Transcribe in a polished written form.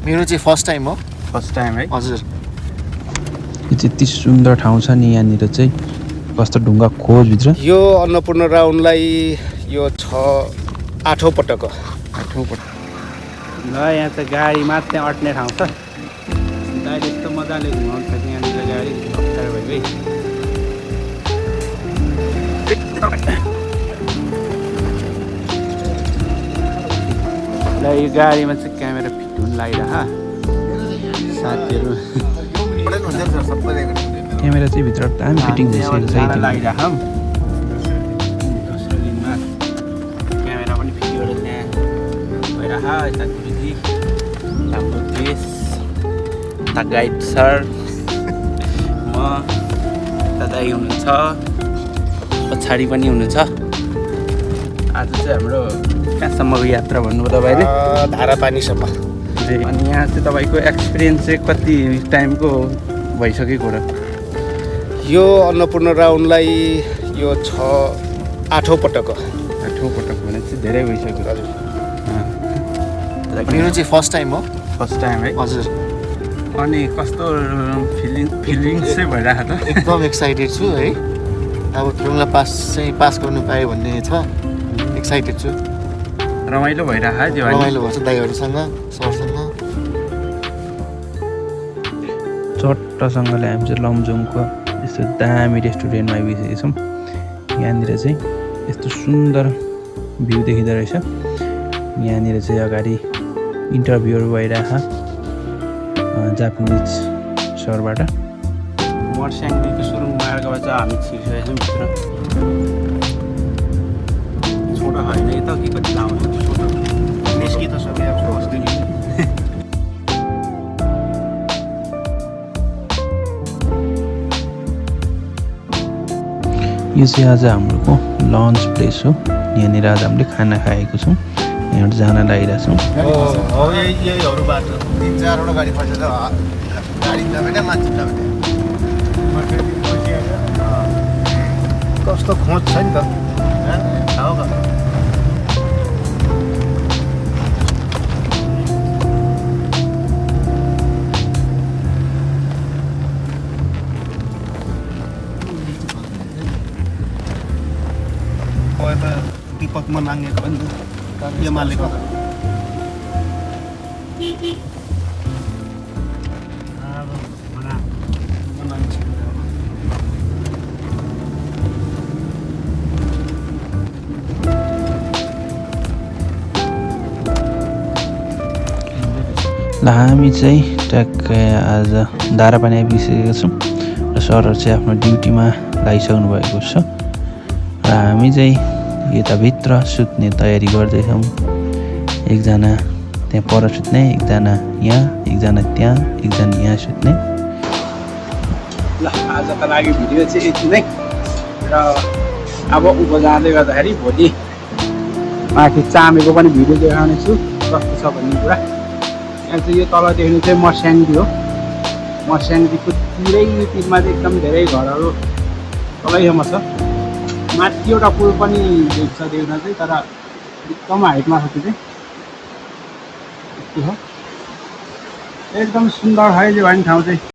मेरो चाहिँ first time हो। फर्स्ट टाइम है? हजुर। यो चाहिँ यति सुन्दर ठाउँ छ नि यहाँनिर चाहिँ कस्तो ढुङ्गा खोजभित्र। यो अन्नपूर्ण राउन्डलाई यो 8औं पटक हो। 8औं पटक। ल यहाँ चाहिँ गाडी मात्रै अट्ने ठाउँ छ। गाडी यस्तो मजाले घुमाउँछ कि यहाँनिर गाडी अप्ठ्यारो भयो है। ल यो गाडीमा चाहिँ क्यामेरा फिट हुन लागिरह साथीहरू। क्यामेरा चाहिँ भित्र दामी फिटिङ भइसकेको छ। लागिरह दोस्रो दिनमा क्यामेरा पनि फिट गरेर त्यहाँ गइरह। यता गुरुजी, हाम्रो देश, यता गाइड सर, म, यता दाइ हुनुहुन्छ, पछाडि पनि हुनुहुन्छ। आज चाहिँ हाम्रो कहाँसम्मको यात्रा भन्नुभयो तपाईँले? धारापानीसम्म। अनि यहाँ चाहिँ तपाईँको एक्सपिरियन्स चाहिँ कति टाइमको भइसकेको र? यो अन्नपूर्ण राउन्डलाई यो 8औं पटक हो। 8औं पटक भने चाहिँ धेरै भइसक्यो। हजुर। मेरो चाहिँ फर्स्ट टाइम हो। फर्स्ट टाइम है? हजुर। अनि कस्तो फिलिङ्स चाहिँ भइरहेको त? एकदम एक्साइटेड छु है। अब टुङ्ला पास गर्नु पाएँ भन्ने छ। एक्साइटेड छु। रमाइलो भइरहेको त्यो? रमाइलो भएको छ दाइहरूसँग, सरसँग। चट्टसँगले हामी चाहिँ लमजुङको यस्तो दामी रेस्टुरेन्टमा आइपुगेका छौँ। यहाँनिर चाहिँ यस्तो सुन्दर भ्यू देखिँदो रहेछ। यहाँनिर चाहिँ अगाडि इन्टरभ्यूहरू भइरहेको जापानिज सरबाट। मर्स्याङदेखिको सुरुङ मार्गमा चाहिँ हामी छिरिसकेको छौँ भित्र। छोटो होइन त के कति लामो छोटो निस्कि त सबै अब बस्दै। यो चाहिँ आज हाम्रो लन्च प्लेस हो। यहाँनिर आज हामीले खाना खाएको छौँ। यहाँबाट जान लागिरहेको छौँ। यहीहरू बाटो 3-4वटा गाडी फसेछ। गाडी तपाईँ मान्छे तपाईँ कस्तो खोज छ नि त। विपदमा नाङ्गेको पनि एमालेको ल हामी चाहिँ ट्याक्कै आज धारापानी आइपुगिसकेका छौँ र सरहरू चाहिँ आफ्नो ड्युटीमा लागिसक्नु भएको छ र हामी चाहिँ यताभित्र सुत्ने तयारी गर्दैछौँ। एकजना त्यहाँ पर सुत्ने, एकजना यहाँ, एकजना त्यहाँ, एकजना यहाँ सुत्ने। ल आजका लागि भिडियो चाहिँ यति नै र अब उँभो जाँदै गर्दाखेरि भोलि माथि चामेको पनि भिडियो देखाउने छु कस्तो छ भन्ने कुरा। यहाँ चाहिँ यो तल देख्ने चाहिँ मर्स्याङदी हो। मर्स्याङदीको तिरैतिरमा चाहिँ एकदम धेरै घरहरू तलैसम्म छ। माथि एउटा पुल पनि देख्छ देख्न चाहिँ, तर एकदम हाइटमा छ त्यो चाहिँ। यस्तो छ एकदम सुन्दर है यो भन्ने ठाउँ चाहिँ।